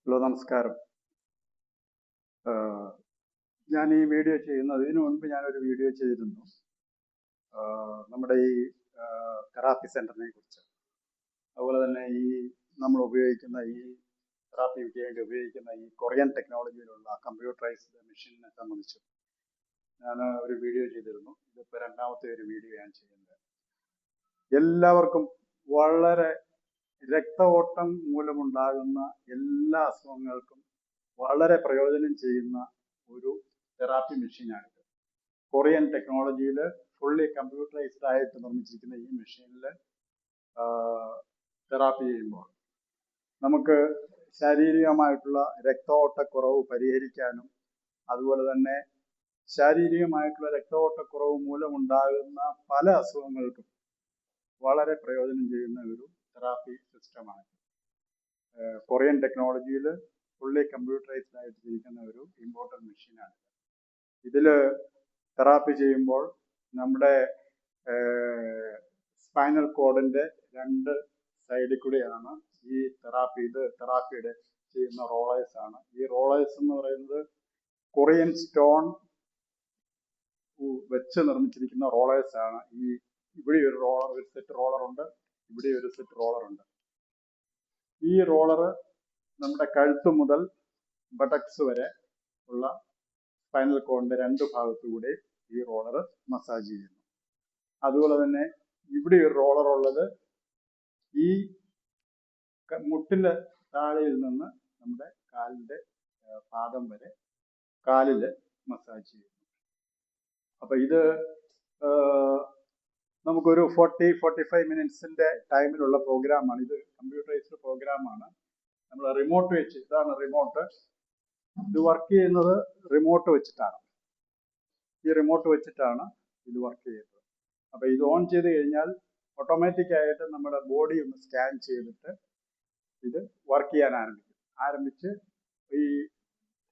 Hello, നമസ്കാരം. ഞാൻ ഈ വീഡിയോ ചെയ്യുന്നതിന് മുൻപ് ഞാനൊരു വീഡിയോ ചെയ്തിരുന്നു നമ്മുടെ ഈ തെറാപ്പി സെന്ററിനെ കുറിച്ച്. അതുപോലെ തന്നെ ഈ നമ്മൾ ഉപയോഗിക്കുന്ന ഈ തെറാപ്പിക്ക് വേണ്ടി ഉപയോഗിക്കുന്ന ഈ കൊറിയൻ ടെക്നോളജിയിലുള്ള കമ്പ്യൂട്ടറൈസ്ഡ് മെഷീനെ സംബന്ധിച്ച് ഞാൻ ഒരു വീഡിയോ ചെയ്തിരുന്നു. ഇതിപ്പോൾ രണ്ടാമത്തെ ഒരു വീഡിയോ ഞാൻ ചെയ്യുന്നത്. എല്ലാവർക്കും വളരെ രക്ത ഓട്ടം മൂലമുണ്ടാകുന്ന എല്ലാ അസുഖങ്ങൾക്കും വളരെ പ്രയോജനം ചെയ്യുന്ന ഒരു തെറാപ്പി മെഷീനാണിത്. കൊറിയൻ ടെക്നോളജിയിൽ ഫുള്ളി കമ്പ്യൂട്ടറൈസ്ഡ് ആയിട്ട് നിർമ്മിച്ചിരിക്കുന്ന ഈ മെഷീനിൽ തെറാപ്പി ചെയ്യുമ്പോൾ നമുക്ക് ശാരീരികമായിട്ടുള്ള രക്തഓട്ടക്കുറവ് പരിഹരിക്കാനും അതുപോലെ തന്നെ ശാരീരികമായിട്ടുള്ള രക്തഓട്ടക്കുറവ് മൂലമുണ്ടാകുന്ന പല അസുഖങ്ങൾക്കും വളരെ പ്രയോജനം ചെയ്യുന്ന ഒരു തെറാപ്പി സിസ്റ്റമാണ്. കൊറിയൻ ടെക്നോളജിയിൽ ഫുള്ളി കമ്പ്യൂട്ടറൈസ്ഡ് ആയിട്ട് ഇരിക്കുന്ന ഒരു ഇമ്പോർട്ടൻറ്റ് മെഷീനാണ്. ഇതിൽ തെറാപ്പി ചെയ്യുമ്പോൾ നമ്മുടെ സ്പൈനൽ കോഡിന്റെ രണ്ട് സൈഡിൽ കൂടിയാണ് ഈ തെറാപ്പിയുടെ ചെയ്യുന്ന റോളേഴ്സ് ആണ്. ഈ റോളേഴ്സ് എന്ന് പറയുന്നത് കൊറിയൻ സ്റ്റോൺ വെച്ച് നിർമ്മിച്ചിരിക്കുന്ന റോളേഴ്സ് ആണ്. ഇവിടെ ഒരു സെറ്റ് റോളറുണ്ട്, ഇവിടെ ഒരു സെറ്റ് റോളറുണ്ട്. ഈ റോളറ് നമ്മുടെ കഴുത്ത് മുതൽ ബട്ടക്സ് വരെ ഉള്ള സ്പൈനൽ കോഡിന്റെ രണ്ട് ഭാഗത്തുകൂടെ ഈ റോളർ മസാജ് ചെയ്യുന്നു. അതുപോലെ തന്നെ ഇവിടെ ഒരു റോളർ ഉള്ളത് ഈ മുട്ടിന്റെ താഴെയിൽ നിന്ന് നമ്മുടെ കാലിന്റെ പാദം വരെ കാലില് മസാജ് ചെയ്യുന്നു. അപ്പൊ ഇത് നമുക്കൊരു 40-45 മിനിറ്റ്സിന്റെ ടൈമിലുള്ള പ്രോഗ്രാമാണ്. ഇത് കമ്പ്യൂട്ടറൈസ്ഡ് പ്രോഗ്രാമാണ്. നമ്മൾ റിമോട്ട് വെച്ച്, ഇതാണ് റിമോട്ട്. ഇത് വർക്ക് ചെയ്യുന്നത് റിമോട്ട് വെച്ചിട്ടാണ്. ഈ റിമോട്ട് വെച്ചിട്ടാണ് ഇത് വർക്ക് ചെയ്യുന്നത്. അപ്പൊ ഇത് ഓൺ ചെയ്ത് കഴിഞ്ഞാൽ ഓട്ടോമാറ്റിക് ആയിട്ട് നമ്മുടെ ബോഡി ഒന്ന് സ്കാൻ ചെയ്തിട്ട് ഇത് വർക്ക് ചെയ്യാൻ ആരംഭിച്ച് ഈ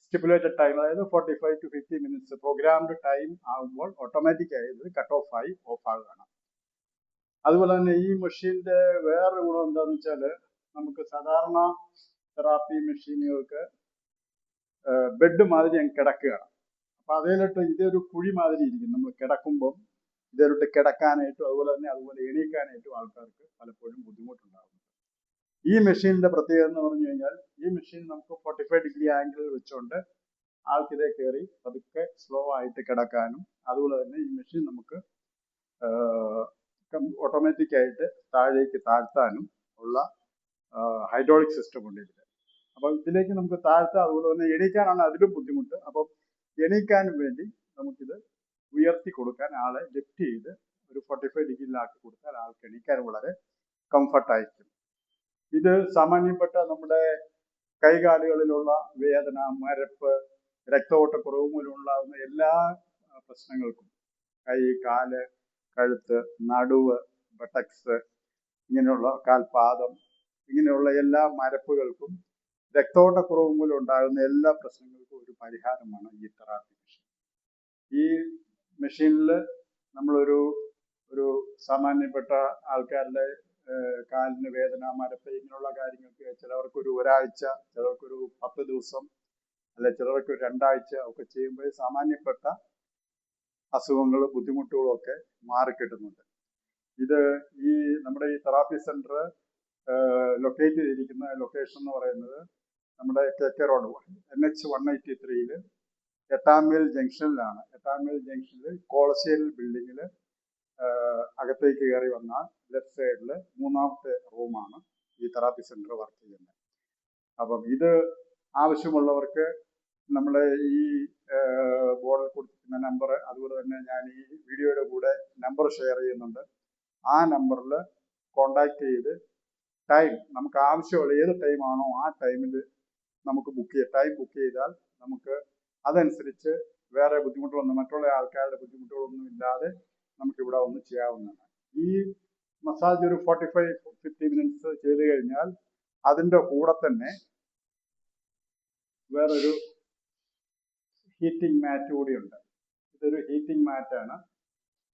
സ്റ്റിപ്പുലേറ്റഡ് ടൈം, അതായത് 45-50 മിനിറ്റ്സ് പ്രോഗ്രാംഡ് ടൈം ആകുമ്പോൾ ഓട്ടോമാറ്റിക് ആയിട്ട് കട്ട് ഓഫ് ആകുകയാണ്. അതുപോലെ തന്നെ ഈ മെഷീന്റെ വേറൊരു ഗുണം എന്താണെന്ന് വെച്ചാൽ, നമുക്ക് സാധാരണ തെറാപ്പി മെഷീനുകൾക്ക് ബെഡ് മാതിരി അങ്ങ് കിടക്കുകയാണ്. അപ്പൊ അതിലോട്ട് ഇതൊരു കുഴി മാതിരി ഇരിക്കും. നമ്മൾ കിടക്കുമ്പോൾ ഇതിലോട്ട് കിടക്കാനായിട്ടും അതുപോലെ എണീക്കാനായിട്ടും ആൾക്കാർക്ക് പലപ്പോഴും ബുദ്ധിമുട്ടുണ്ടാകും. ഈ മെഷീനിന്റെ പ്രത്യേകത എന്ന് പറഞ്ഞു കഴിഞ്ഞാൽ, ഈ മെഷീൻ നമുക്ക് 45 ഡിഗ്രി ആംഗിളിൽ വെച്ചുകൊണ്ട് ആൾക്കിതേ കയറി പതുക്കെ സ്ലോ ആയിട്ട് കിടക്കാനും, അതുപോലെ തന്നെ ഈ മെഷീൻ നമുക്ക് ഓട്ടോമാറ്റിക് ആയിട്ട് താഴേക്ക് താഴ്ത്താനും ഉള്ള ഹൈഡ്രോളിക് സിസ്റ്റം ഉണ്ട് ഇതിൽ. അപ്പൊ ഇതിലേക്ക് നമുക്ക് താഴ്ത്താം. അതുപോലെ തന്നെ എണീക്കാനാണ് അതിലും ബുദ്ധിമുട്ട്. അപ്പം എണീക്കാനും വേണ്ടി നമുക്കിത് ഉയർത്തി കൊടുക്കാൻ, ആളെ ലിഫ്റ്റ് ചെയ്ത് ഒരു 45 ഡിഗ്രിയിലാക്കി കൊടുത്താൽ ആൾക്ക് എണീക്കാൻ വളരെ കംഫർട്ടായിരിക്കും. ഇത് സാമാന്യപ്പെട്ട നമ്മുടെ കൈകാലുകളിലുള്ള വേദന, മരപ്പ്, രക്തഓട്ടക്കുറവ് മൂലമുണ്ടാകുന്ന എല്ലാ പ്രശ്നങ്ങൾക്കും, കൈ, കാല്, കഴുത്ത്, നടുവ്, ബട്ടക്സ്, ഇങ്ങനെയുള്ള കാൽപാദം, ഇങ്ങനെയുള്ള എല്ലാ മരപ്പുകൾക്കും രക്തഓട്ടക്കുറവ് മൂലം ഉണ്ടാകുന്ന എല്ലാ പ്രശ്നങ്ങൾക്കും ഒരു പരിഹാരമാണ് ഈ തെറാപ്പി മെഷീൻ. ഈ മെഷീനിൽ നമ്മളൊരു സാമാന്യപ്പെട്ട ആൾക്കാരുടെ കാലിന് വേദന, മരപ്പ്, ഇങ്ങനെയുള്ള കാര്യങ്ങൾക്ക് ചിലവർക്കൊരു ഒരാഴ്ച, ചിലർക്കൊരു 10 ദിവസം, അല്ലെ ചിലർക്ക് 2 ആഴ്ച ഒക്കെ ചെയ്യുമ്പോൾ സാമാന്യപ്പെട്ട അസുഖങ്ങളും ബുദ്ധിമുട്ടുകളും ഒക്കെ മാറിക്കിട്ടുന്നുണ്ട്. ഇത് നമ്മുടെ ഈ തെറാപ്പി സെന്റർ ലൊക്കേറ്റ് ചെയ്തിരിക്കുന്ന ലൊക്കേഷൻ എന്ന് പറയുന്നത് നമ്മുടെ KK റോഡ് NH 183 8-ാം മൈൽ ജംഗ്ഷനിലാണ്. 8-ാം മൈൽ ജംഗ്ഷനിൽ കോളശ്ശേരി ബിൽഡിങ്ങിൽ അകത്തേക്ക് കയറി വന്നാൽ ലെഫ്റ്റ് സൈഡിൽ 3-ാമത്തെ റൂമാണ് ഈ തെറാപ്പി സെന്റർ വർക്ക് ചെയ്യുന്നത്. അപ്പം ഇത് ആവശ്യമുള്ളവർക്ക് നമ്മുടെ ഈ ബോർഡിൽ കൊടുത്തിരിക്കുന്ന നമ്പർ, അതുപോലെ തന്നെ ഞാൻ ഈ വീഡിയോയുടെ കൂടെ നമ്പർ ഷെയർ ചെയ്യുന്നുണ്ട്. ആ നമ്പറിൽ കോണ്ടാക്ട് ചെയ്ത് ടൈം, നമുക്ക് ആവശ്യമുള്ള ഏത് ടൈമാണോ ആ ടൈമിൽ നമുക്ക് ടൈം ബുക്ക് ചെയ്താൽ നമുക്ക് അതനുസരിച്ച് വേറെ ബുദ്ധിമുട്ടുകളൊന്നും, മറ്റുള്ള ആൾക്കാരുടെ ബുദ്ധിമുട്ടുകളൊന്നും ഇല്ലാതെ നമുക്കിവിടെ ഒന്ന് ചെയ്യാവുന്നതാണ്. ഈ മസാജ് ഒരു 45-50 മിനിറ്റ്സ് ചെയ്ത് കഴിഞ്ഞാൽ അതിൻ്റെ കൂടെ തന്നെ വേറൊരു ഹീറ്റിംഗ് മാറ്റ് കൂടിയുണ്ട്. ഇതൊരു ഹീറ്റിംഗ് മാറ്റാണ്.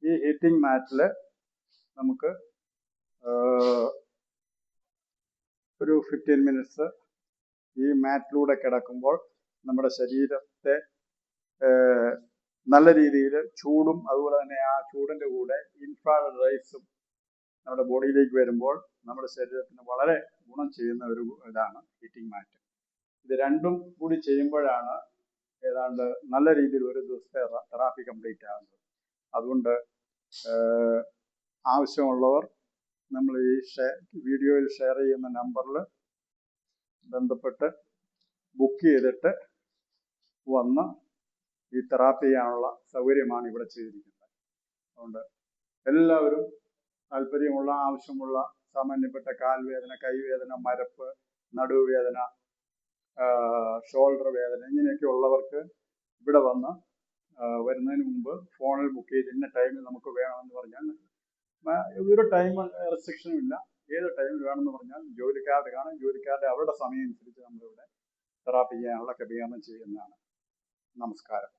ഈ ഹീറ്റിംഗ് മാറ്റിൽ നമുക്ക് ഒരു 15 മിനിറ്റ്സ് ഈ മാറ്റിലൂടെ കിടക്കുമ്പോൾ നമ്മുടെ ശരീരത്തെ നല്ല രീതിയിൽ ചൂടും അതുപോലെ തന്നെ ആ ചൂടിന്റെ കൂടെ ഇൻഫ്രാറെഡ് റേസും നമ്മുടെ ബോഡിയിലേക്ക് വരുമ്പോൾ നമ്മുടെ ശരീരത്തിന് വളരെ ഗുണം ചെയ്യുന്ന ഒരു ഇതാണ് ഹീറ്റിംഗ് മാറ്റ്. ഇത് രണ്ടും കൂടി ചെയ്യുമ്പോഴാണ് ഏതാണ്ട് നല്ല രീതിയിൽ ഒരു ദിവസത്തെ തെറാപ്പി കംപ്ലീറ്റ് ആകുന്നത്. അതുകൊണ്ട് ആവശ്യമുള്ളവർ നമ്മൾ ഈ വീഡിയോയിൽ ഷെയർ ചെയ്യുന്ന നമ്പറിൽ ബന്ധപ്പെട്ട് ബുക്ക് ചെയ്തിട്ട് വന്ന് ഈ തെറാപ്പി ചെയ്യാനുള്ള സൗകര്യമാണ് ഇവിടെ ചെയ്തിരിക്കുന്നത്. അതുകൊണ്ട് എല്ലാവരും താല്പര്യമുള്ള ആവശ്യമുള്ള സാമാന്യപ്പെട്ട കാൽവേദന, കൈവേദന, മരപ്പ്, നടുവേദന, ഷോൾഡർ വേദന ഇങ്ങനെയൊക്കെ ഉള്ളവർക്ക് ഇവിടെ വന്ന് വരുന്നതിന് മുമ്പ് ഫോണിൽ ബുക്ക് ചെയ്ത് ഇന്ന ടൈമിൽ നമുക്ക് വേണമെന്ന് പറഞ്ഞാൽ ഒരു ടൈം റെസ്ട്രിക്ഷനും ഇല്ല. ഏത് ടൈമിൽ വേണമെന്ന് പറഞ്ഞാൽ ജോലിക്കാരുടെ കാണും, ജോലിക്കാരുടെ അവരുടെ സമയം അനുസരിച്ച് നമ്മളിവിടെ തെറാപ്പി ചെയ്യാനുള്ള ക്രമീകരണം ചെയ്യുന്നതാണ്. നമസ്കാരം.